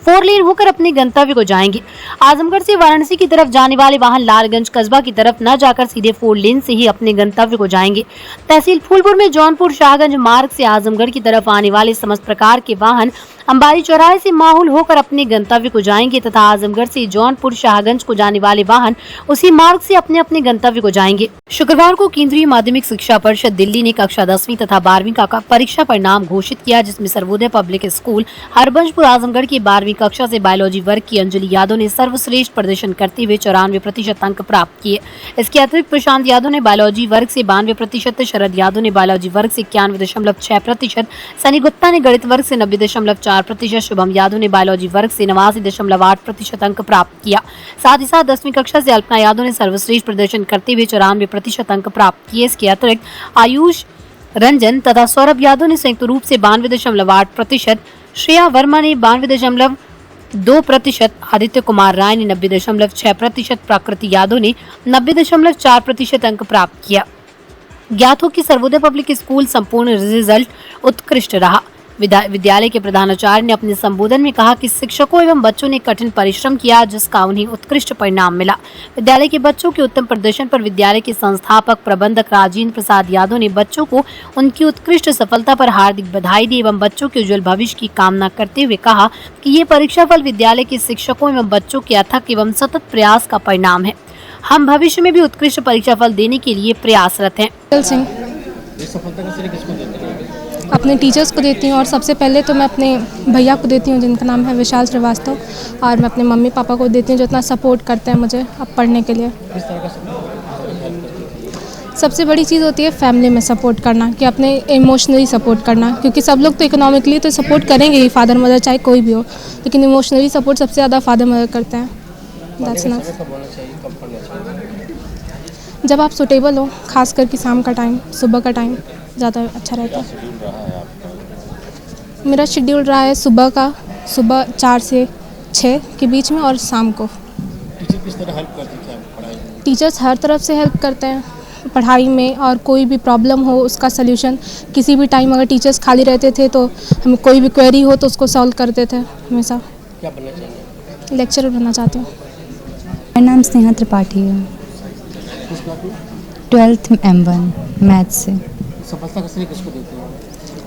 4 लेन होकर अपने गंतव्य को जाएंगे। आजमगढ़ से वाराणसी की तरफ जाने वाले वाहन लालगंज कस्बा की तरफ न जाकर सीधे 4 लेन से ही अपने गंतव्य को जाएंगे। तहसील फूलपुर में जौनपुर शाहगंज मार्ग से आजमगढ़ की तरफ आने वाले समस्त प्रकार के वाहन अंबारी चौराहे से माहुल होकर अपने गंतव्य को जाएंगे तथा आजमगढ़ से जौनपुर शाहगंज को जाने वाले वाहन उसी मार्ग से अपने अपने गंतव्य को जाएंगे। शुक्रवार को केंद्रीय माध्यमिक शिक्षा परिषद दिल्ली ने कक्षा 10वीं तथा 12वीं का परीक्षा परिणाम घोषित किया, जिसमें सर्वोदय पब्लिक स्कूल हरबंशपुर आजमगढ़ की 12वीं कक्षा से बायोलॉजी वर्ग की अंजलि यादव ने सर्वश्रेष्ठ प्रदर्शन करते हुए 94% अंक प्राप्त किए। इसके अतिरिक्त प्रशांत यादव ने बायोलॉजी वर्ग से 92%, शरद यादव ने बायोलॉजी वर्ग से 91.6%, सनी गुप्ता ने गणित वर्ग से 90.4%, शुभम यादव ने बायोलॉजी वर्ग से 89.8% अंक प्राप्त किया। साथ ही साथ 10वीं कक्षा से अल्पना यादव ने सर्वश्रेष्ठ प्रदर्शन करते हुए 94% अंक प्राप्त किए। इसके अतिरिक्त आयुष रंजन तथा सौरभ यादव ने संयुक्त रूप से 92.8%, श्रेया वर्मा ने 92.2%, आदित्य कुमार राय ने 90.6%, प्राकृति यादव ने 90.4% अंक प्राप्त किया। ज्ञात हो कि सर्वोदय पब्लिक स्कूल संपूर्ण रिजल्ट उत्कृष्ट रहा। विद्यालय के प्रधानाचार्य ने अपने संबोधन में कहा कि शिक्षकों एवं बच्चों ने कठिन परिश्रम किया, जिसका उन्हें उत्कृष्ट परिणाम मिला। विद्यालय के बच्चों के उत्तम प्रदर्शन पर विद्यालय के संस्थापक प्रबंधक राजेंद्र प्रसाद यादव ने बच्चों को उनकी उत्कृष्ट सफलता पर हार्दिक बधाई दी एवं बच्चों के उज्जवल भविष्य की कामना करते हुए कहा कि ये परीक्षाफल विद्यालय के शिक्षकों एवं बच्चों के अथक एवं सतत प्रयास का परिणाम है। हम भविष्य में भी उत्कृष्ट परीक्षाफल देने के लिए प्रयासरत हैं। अपने टीचर्स को देती हूँ और सबसे पहले तो मैं अपने भैया को देती हूँ जिनका नाम है विशाल श्रीवास्तव, और मैं अपने मम्मी पापा को देती हूँ जो इतना सपोर्ट करते हैं मुझे अब पढ़ने के लिए। सबसे बड़ी चीज़ होती है फैमिली में सपोर्ट करना, कि अपने इमोशनली सपोर्ट करना, क्योंकि सब लोग तो इकोनॉमिकली तो सपोर्ट करेंगे ही, फादर मदर चाहे कोई भी हो, लेकिन इमोशनली सपोर्ट सबसे ज़्यादा फादर मदर करते हैं। That's enough. जब आप सुटेबल हो, खास करके शाम का टाइम, सुबह का टाइम ज़्यादा अच्छा रहता है। मेरा शेड्यूल रहा है सुबह 4 से 6 के बीच में और शाम को। टीचर किस तरह हेल्प करते हैं पढ़ाई में? टीचर्स हर तरफ से हेल्प करते हैं पढ़ाई में, और कोई भी प्रॉब्लम हो उसका सल्यूशन किसी भी टाइम, अगर टीचर्स खाली रहते थे तो हमें कोई भी क्वेरी हो तो उसको सॉल्व करते थे हमेशा। क्या बनना चाहिए? लेक्चरर बनना चाहती हूँ। मेरा नाम स्नेहा त्रिपाठी है, 12th M1 मैथ्स से। सफलता का श्रेय किसको देते हैं?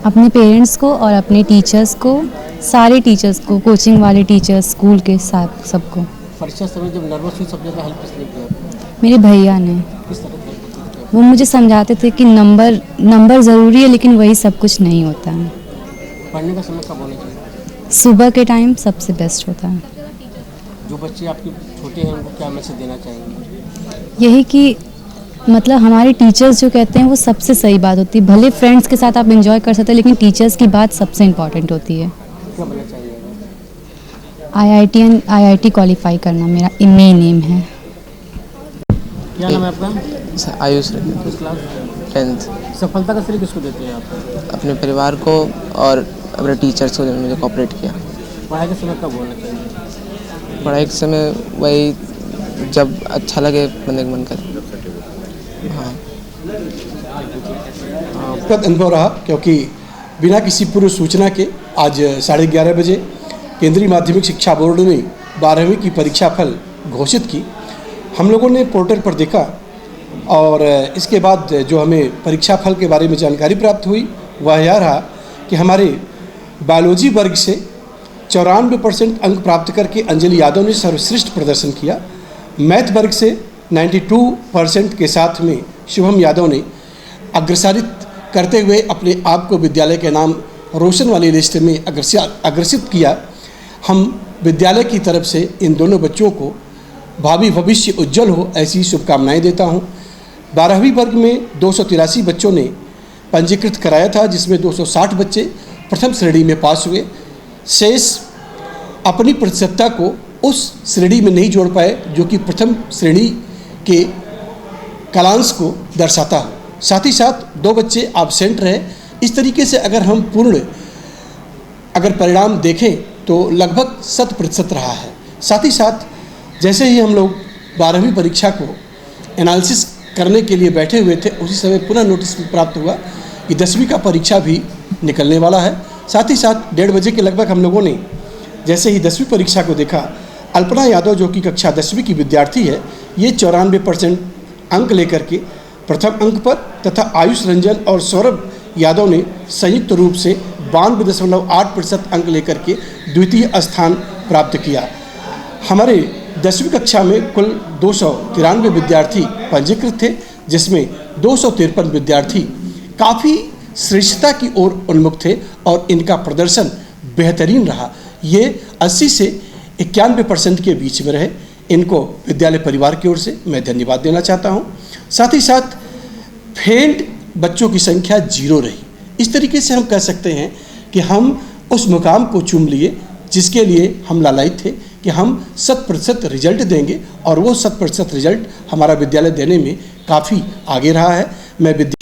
अपने पेरेंट्स को और अपने टीचर्स को, सारे टीचर्स को, कोचिंग वाले टीचर्स, स्कूल के साथ सबको। परीक्षा समय जब नर्वस हुई सबसे ज़्यादा हेल्प किसने किया? मेरे भैया ने। किस तरह की हेल्प होती है? वो मुझे समझाते थे कि नंबर ज़रूरी है लेकिन वही सब कुछ नहीं होता है। पढ़ने का समय कब होना चाहिए? सुबह के टाइम सबसे बेस्ट होता है। जो बच्चे आपके छोटे हैं उनको क्या मैसेज देना चाहेंगे? यही कि मतलब हमारे टीचर्स जो कहते हैं वो सबसे सही बात होती है। भले फ्रेंड्स के साथ आप एंजॉय कर सकते हैं लेकिन टीचर्स की बात सबसे इम्पोर्टेंट होती है। क्या बनना चाहिए? IIT क्वालिफाई करना मेरा मेन एम है। क्या नाम है आपका? आयुष। किस क्लास? 10th। सफलता का श्रेय किसको देते हैं आप? अपने परिवार को और अपने टीचर्स को जिन्होंने मुझे कोऑपरेट किया। पढ़ाई के समय कब होना चाहिए? पढ़ाई के समय वही जब अच्छा लगे, बंदे का मन करे। अनुभव रहा, क्योंकि बिना किसी पूर्व सूचना के आज 11:30 बजे केंद्रीय माध्यमिक शिक्षा बोर्ड ने 12वीं की परीक्षा फल घोषित की। हम लोगों ने पोर्टल पर देखा और इसके बाद जो हमें परीक्षा फल के बारे में जानकारी प्राप्त हुई वह यह रहा कि हमारे बायोलॉजी वर्ग से 94% अंक प्राप्त करके अंजलि यादव ने सर्वश्रेष्ठ प्रदर्शन किया। मैथ वर्ग से 92% के साथ में शुभम यादव ने अग्रसारित करते हुए अपने आप को विद्यालय के नाम रोशन वाली लिस्ट में अग्रसित किया। हम विद्यालय की तरफ से इन दोनों बच्चों को भावी भविष्य उज्जवल हो ऐसी शुभकामनाएं देता हूं। 12वीं वर्ग में 283 बच्चों ने पंजीकृत कराया था, जिसमें 260 बच्चे प्रथम श्रेणी में पास हुए। शेष अपनी प्रतिशतता को उस श्रेणी में नहीं जोड़ पाए जो कि प्रथम श्रेणी के कालांश को दर्शाता हो। साथ ही साथ 2 बच्चे एब्सेंट रहे। इस तरीके से अगर हम पूर्ण परिणाम देखें तो लगभग 100% रहा है। साथ ही साथ जैसे ही हम लोग 12वीं परीक्षा को एनालिसिस करने के लिए बैठे हुए थे, उसी समय पुनः नोटिस प्राप्त हुआ कि 10वीं का परीक्षा भी निकलने वाला है। साथ ही साथ 1:30 बजे के लगभग हम लोगों ने जैसे ही 10वीं परीक्षा को देखा, अल्पना यादव जो कि कक्षा 10वीं की विद्यार्थी है, ये 94% अंक लेकर के प्रथम अंक पर तथा आयुष रंजन और सौरभ यादव ने संयुक्त रूप से 92.8% अंक लेकर के द्वितीय स्थान प्राप्त किया। हमारे 10वीं कक्षा में कुल 293 विद्यार्थी पंजीकृत थे, जिसमें 253 विद्यार्थी काफ़ी श्रेष्ठता की ओर उन्मुख थे और इनका प्रदर्शन बेहतरीन रहा। ये 80 से 91% के बीच में रहे। इनको विद्यालय परिवार की ओर से मैं धन्यवाद देना चाहता हूँ। साथ ही साथ फेल्ड बच्चों की संख्या 0 रही। इस तरीके से हम कह सकते हैं कि हम उस मुकाम को चूम लिए जिसके लिए हम लालायित थे कि हम 100% रिजल्ट देंगे, और वो 100% रिजल्ट हमारा विद्यालय देने में काफ़ी आगे रहा है।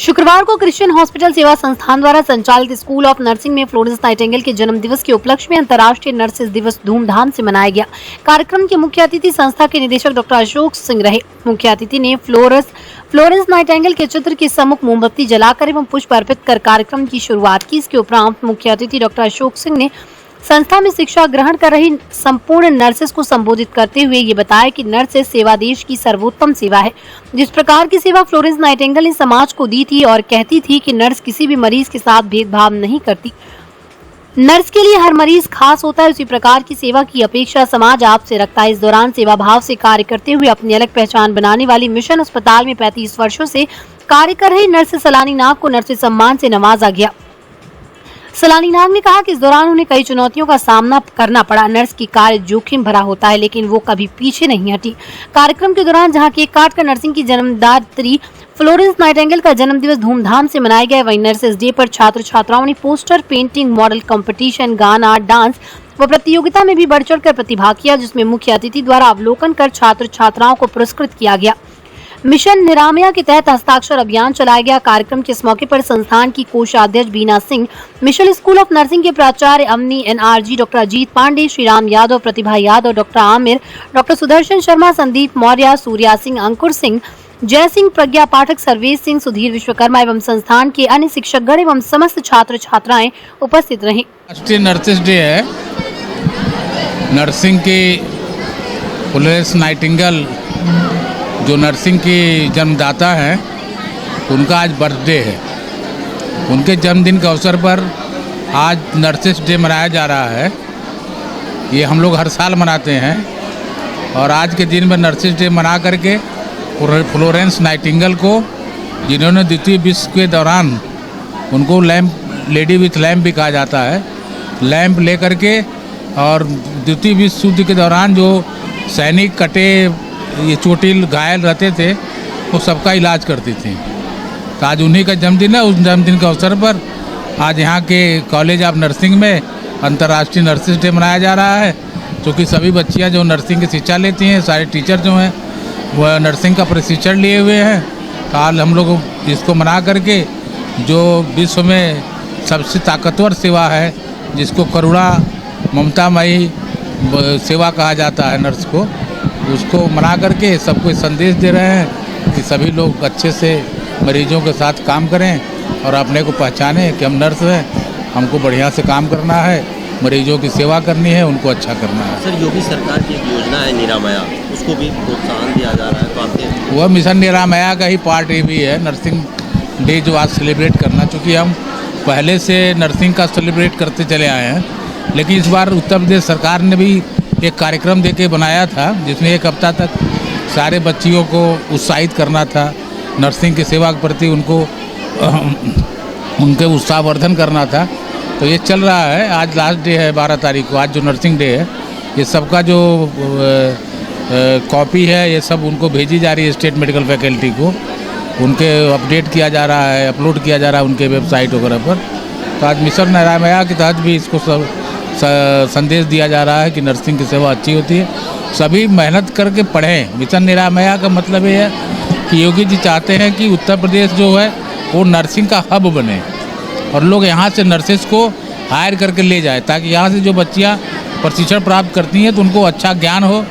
शुक्रवार को क्रिश्चियन हॉस्पिटल सेवा संस्थान द्वारा संचालित स्कूल ऑफ नर्सिंग में फ्लोरेंस नाइटिंगेल के जन्म दिवस के उपलक्ष्य में अंतर्राष्ट्रीय नर्सेज दिवस धूमधाम से मनाया गया। कार्यक्रम के मुख्य अतिथि संस्था के निदेशक डॉक्टर अशोक सिंह रहे। मुख्य अतिथि ने फ्लोरेंस नाइटिंगेल के चित्र के सम्मुख मोमबत्ती जलाकर एवं पुष्प अर्पित कर कार्यक्रम की शुरुआत की। इसके उपरांत मुख्य अतिथि डॉक्टर अशोक सिंह ने संस्था में शिक्षा ग्रहण कर रही संपूर्ण नर्सेस को संबोधित करते हुए ये बताया कि नर्सेस सेवा देश की सर्वोत्तम सेवा है। जिस प्रकार की सेवा फ्लोरेंस नाइटिंगेल ने समाज को दी थी और कहती थी कि नर्स किसी भी मरीज के साथ भेदभाव नहीं करती, नर्स के लिए हर मरीज खास होता है, उसी प्रकार की सेवा की अपेक्षा समाज आपसे रखता है। इस दौरान सेवा भाव से कार्य करते हुए अपनी अलग पहचान बनाने वाली मिशन अस्पताल में 35 वर्षों से कार्य कर रही नर्स सलानी नाग को नर्स सम्मान से नवाजा गया। सलानी नाग ने कहा कि इस दौरान उन्हें कई चुनौतियों का सामना करना पड़ा। नर्स की कार्य जोखिम भरा होता है, लेकिन वो कभी पीछे नहीं हटी। कार्यक्रम के दौरान जहां केक काटकर नर्सिंग की जन्मदात्री फ्लोरेंस नाइटिंगेल का जन्मदिवस धूमधाम से मनाया गया, वहीं नर्सेज डे पर छात्र छात्राओं ने पोस्टर, पेंटिंग, मॉडल कंपटीशन, गाना, डांस व प्रतियोगिता में भी बढ़ चढ़कर प्रतिभाग किया, जिसमें मुख्य अतिथि द्वारा अवलोकन कर छात्र छात्राओं को पुरस्कृत किया गया। मिशन निरामया के तहत हस्ताक्षर अभियान चलाया गया। कार्यक्रम के इस मौके पर संस्थान की कोषाध्यक्ष Beena Singh, mission school of nursing के प्राचार्य Amani NRG, doctor Ajit Pandey, Shriram Yadav, Pratibha Yadav, doctor Aamir, doctor Sudarshan Sharma, Sandeep Maurya, Surya Singh, Ankur Singh, Jay Singh, प्रज्ञा पाठक, सर्वेश सिंह, सुधीर विश्वकर्मा एवं संस्थान के अन्य शिक्षकगण एवं समस्त छात्र छात्राएं उपस्थित रहे। राष्ट्रीय नर्सेस डे है। नर्सिंग की फ्लोरेंस नाइटिंगेल जो नर्सिंग की जन्मदाता हैं, उनका आज बर्थडे है। उनके जन्मदिन के अवसर पर आज नर्सेस डे मनाया जा रहा है। ये हम लोग हर साल मनाते हैं और आज के दिन में नर्सेस डे मना करके फ्लोरेंस नाइटिंगेल को, जिन्होंने द्वितीय विश्व के दौरान, उनको लैंप, लेडी विथ लैंप भी कहा जाता है, लैंप ले करके, और द्वितीय विश्व युद्ध के दौरान जो सैनिक कटे, ये चोटिल घायल रहते थे, वो सबका इलाज करती थी। तो आज उन्हीं का जन्मदिन है। उस जन्मदिन के अवसर पर आज यहाँ के कॉलेज ऑफ नर्सिंग में अंतर्राष्ट्रीय नर्सेस डे मनाया जा रहा है, क्योंकि सभी बच्चियाँ जो नर्सिंग की शिक्षा लेती हैं, सारे टीचर जो हैं वह नर्सिंग का प्रशिक्षण लिए हुए हैं। तो आज हम लोग इसको मना करके, जो विश्व में सबसे ताकतवर सेवा है, जिसको करुणा ममतामयी सेवा कहा जाता है नर्स को, उसको मना करके सबको संदेश दे रहे हैं कि सभी लोग अच्छे से मरीजों के साथ काम करें और अपने को पहचानें कि हम नर्स हैं, हमको बढ़िया से काम करना है, मरीजों की सेवा करनी है, उनको अच्छा करना है। सर, योगी सरकार की एक योजना है निरामया, उसको भी प्रोत्साहन दिया जा रहा है, तो आपके वह मिशन निरामया का ही पार्ट ये भी है, नर्सिंग डे जो आज सेलिब्रेट करना, चूँकि हम पहले से नर्सिंग का सेलिब्रेट करते चले आए हैं, लेकिन इस बार उत्तर प्रदेश सरकार ने भी एक कार्यक्रम देके बनाया था जिसमें एक हफ्ता तक सारे बच्चियों को उत्साहित करना था, नर्सिंग की सेवा के प्रति उनके उत्साहवर्धन करना था। तो ये चल रहा है। आज लास्ट डे है 12 तारीख को, आज जो नर्सिंग डे है, ये सबका जो कॉपी है ये सब उनको भेजी जा रही है स्टेट मेडिकल फैकल्टी को, उनके अपडेट किया जा रहा है, अपलोड किया जा रहा है उनके वेबसाइट वगैरह पर। तो आज मिशन निरामया के तहत भी इसको सब संदेश दिया जा रहा है कि नर्सिंग की सेवा अच्छी होती है, सभी मेहनत करके पढ़ें। मिशन निरामया का मतलब ये है कि योगी जी चाहते हैं कि उत्तर प्रदेश जो है वो नर्सिंग का हब बने और लोग यहाँ से नर्सेस को हायर करके ले जाए, ताकि यहाँ से जो बच्चियाँ प्रशिक्षण प्राप्त करती हैं तो उनको अच्छा ज्ञान हो,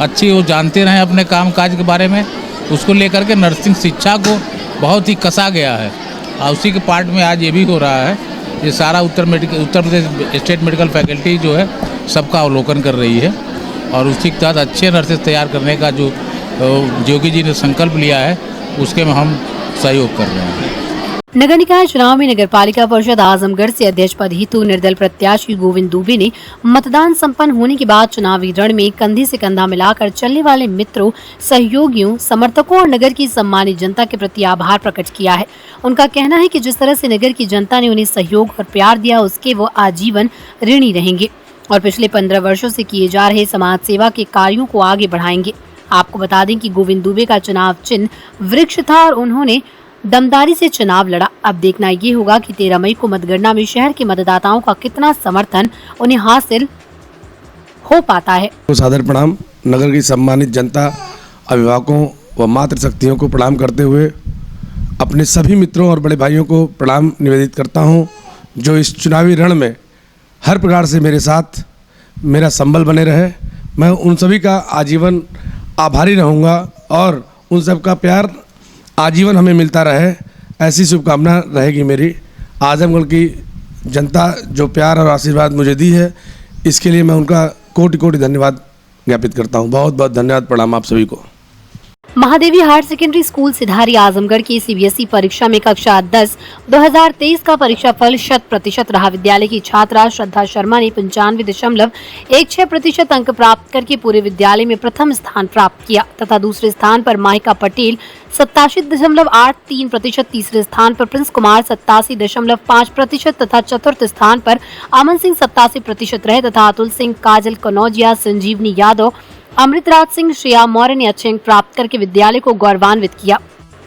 अच्छी वो जानते रहें अपने काम काज के बारे में। उसको लेकर के नर्सिंग शिक्षा को बहुत ही कसा गया है और उसी के पार्ट में आज ये भी हो रहा है। ये सारा Uttar Pradesh state medical faculty जो है सबका अवलोकन कर रही है और उसी के तहत अच्छे नर्सेस तैयार करने का जो योगी जी ने संकल्प लिया है उसके में हम सहयोग कर रहे हैं। नगर निकाय चुनाव में नगर पालिका परिषद आजमगढ़ से अध्यक्ष पद हेतु निर्दल प्रत्याशी गोविंद दुबे ने मतदान संपन्न होने के बाद चुनावी रण में कंधे से कंधा मिलाकर चलने वाले मित्रों, सहयोगियों, समर्थकों और नगर की सम्मानित जनता के प्रति आभार प्रकट किया है। उनका कहना है कि जिस तरह से नगर की जनता ने उन्हें सहयोग और प्यार दिया, उसके वो आजीवन ऋणी रहेंगे और पिछले 15 वर्षों से किए जा रहे समाज सेवा के कार्यों को आगे बढ़ाएंगे। आपको बता दें कि गोविंद दुबे का चुनाव चिन्ह वृक्ष था और उन्होंने दमदारी से चुनाव लड़ा। अब देखना ये होगा कि 13 मई को मतगणना में शहर के मतदाताओं का कितना समर्थन उन्हें हासिल हो पाता है। सादर प्रणाम। नगर की सम्मानित जनता, अभिभावकों व मातृशक्तियों को प्रणाम करते हुए अपने सभी मित्रों और बड़े भाइयों को प्रणाम निवेदित करता हूँ, जो इस चुनावी रण में हर प्रकार से मेरे साथ मेरा संबल बने रहे। मैं उन सभी का आजीवन आभारी रहूँगा और उन सब का प्यार आजीवन हमें मिलता रहे, ऐसी शुभकामना रहेगी मेरी। आजमगढ़ की जनता जो प्यार और आशीर्वाद मुझे दी है, इसके लिए मैं उनका कोटि कोटि धन्यवाद ज्ञापित करता हूँ। बहुत बहुत धन्यवाद, प्रणाम आप सभी को। महादेवी हायर सेकेंडरी स्कूल सिधारी आजमगढ़ की सीबीएसई परीक्षा में कक्षा 10 2023 का परीक्षाफल 100% रहा। विद्यालय की छात्रा श्रद्धा शर्मा ने 95.16% अंक प्राप्त करके पूरे विद्यालय में प्रथम स्थान प्राप्त किया तथा दूसरे स्थान पर माहिका पटेल 87.83%, तीसरे स्थान पर प्रिंस कुमार 87.5% तथा चतुर्थ स्थान पर अमन सिंह 87% रहे तथा अतुल सिंह, काजल कनौजिया, संजीवनी यादव, अमृतराज सिंह, श्रेया मौर्य ने अच्छे अंक प्राप्त करके विद्यालय को गौरवान्वित किया।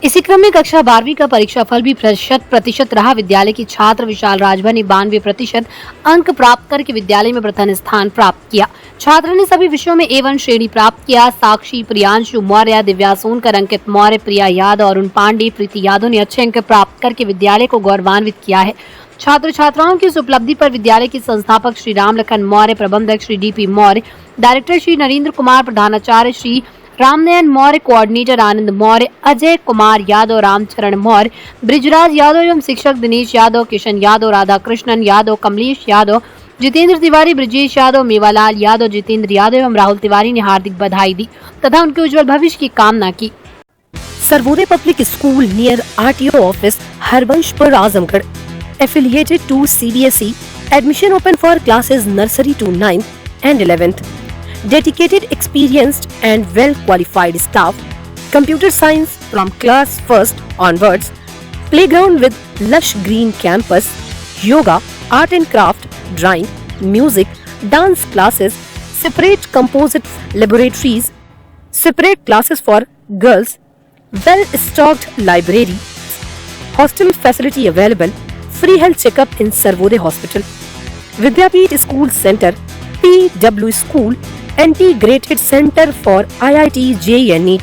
इसी क्रम में कक्षा 12वीं का परीक्षाफल भी 100% रहा। विद्यालय की छात्र विशाल राजभर ने 92% अंक प्राप्त करके विद्यालय में प्रथम स्थान प्राप्त किया। छात्र ने सभी विषयों में A1 श्रेणी प्राप्त किया। साक्षी, प्रियांशु मौर्य, दिव्या सोनकर, अंकित मौर्य, प्रिया यादव, अरुण पांडे, प्रीति यादव ने अच्छे अंक प्राप्त करके विद्यालय को गौरवान्वित किया है। छात्र छात्राओं की इस उपलब्धि पर विद्यालय के संस्थापक श्री राम लखन मौर्य, प्रबंधक श्री DP मौर्य, डायरेक्टर श्री नरेंद्र कुमार, प्रधानाचार्य श्री रामनयन मौर्य, कोऑर्डिनेटर आनंद मौर्य, अजय कुमार यादव, रामचरण मौर्य, ब्रिजराज यादव एवं शिक्षक दिनेश यादव, किशन यादव, राधा कृष्णन यादव, कमलेश यादव, जितेंद्र तिवारी, ब्रिजेश यादव, मेवालाल यादव, जितेंद्र यादव एवं राहुल तिवारी ने हार्दिक बधाई दी तथा उनके उज्जवल भविष्य की कामना की। Sarvodaya public school near RTO office, Harvanshpur, Azamgarh, affiliated to CBSE, admission open for classes nursery to 9th and 11th. Dedicated, experienced and well qualified staff. Computer science from class 1st onwards. Playground with lush green campus. Yoga, art and craft, drawing, music, dance classes. Separate composite laboratories. Separate classes for girls. Well stocked library. Hostel facility available. Free health checkup in Sarvodaya Hospital. Vidyapeeth School Center, PW School, Integrated Center for IIT JEE and NEET.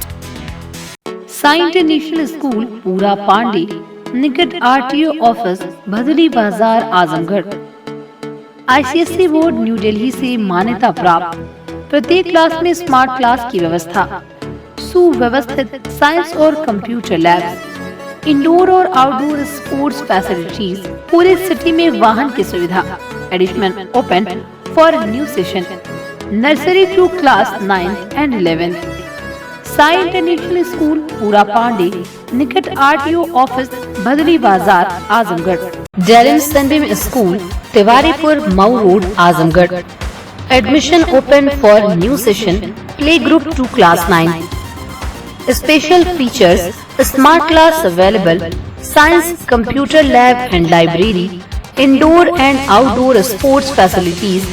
Sai international school, Pura Pande, निकट RTO office, Bhadri Bazar, Azamgarh. ICSE board new Delhi से मान्यता प्राप्त। प्रत्येक क्लास में स्मार्ट क्लास की व्यवस्था, सुव्यवस्थित साइंस और कंप्यूटर लैब्स, इंडोर और आउटडोर स्पोर्ट्स फैसिलिटीज, पूरे सिटी में वाहन की सुविधा। Admission open for new session, nursery to class 9th and 11th। Sai international school Pura Pande निकट RTO office Bhadri Bazar Azamgarh. Delim sunbeam school Tiwaripur Mau road Azamgarh. Admission open for new session play group to class 9। Special features: smart class available, science, computer lab and library, indoor and outdoor sports facilities,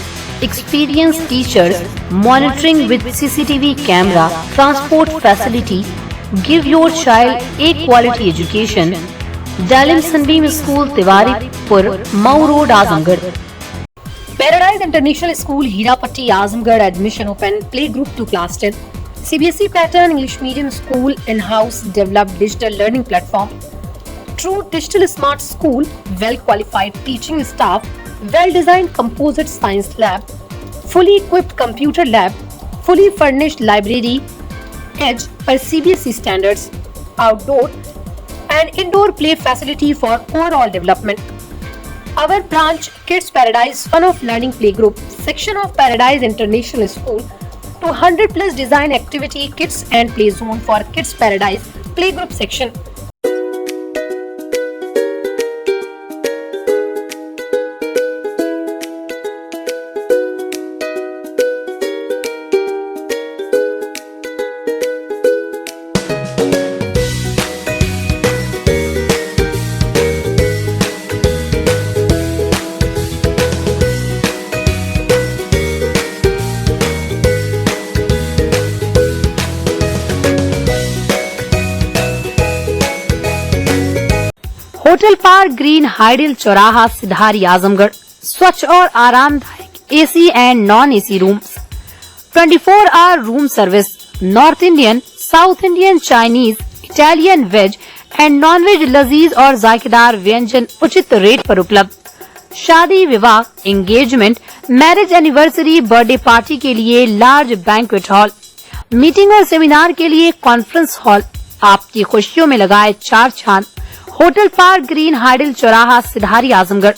experienced teachers, monitoring with CCTV camera, transport facility. Give your child a quality education. Dalim Sunbeam School, Tiwaripur, Mau Road, Azamgarh. Paradise International School, Hirapatti, Azamgarh. Admission open. Play group to class 10. CBSE pattern English medium school, in-house developed digital learning platform. True digital smart school, well qualified teaching staff, well designed composite science lab, fully equipped computer lab, fully furnished library, edge per CBSE standards, outdoor and indoor play facility for overall development. Our branch Kids Paradise Fun of Learning Playgroup section of Paradise International School to 100+ design activity kits and play zone for Kids Paradise Playgroup section. Hotel park green hydel चौराहा सिधारी आजमगढ़। स्वच्छ और आरामदायक AC and non AC rooms, 24 hour room service, north Indian, south Indian, Chinese, Italian, veg and non veg लजीज और जायकेदार व्यंजन उचित रेट पर उपलब्ध। शादी, विवाह, engagement, marriage anniversary, birthday party के लिए लार्ज बैंक्वेट हॉल, मीटिंग और सेमिनार के लिए कॉन्फ्रेंस हॉल। आपकी खुशियों में लगाए चार चांद। होटल पार्क ग्रीन हाइडल चौराहा सिधारी आजमगढ़।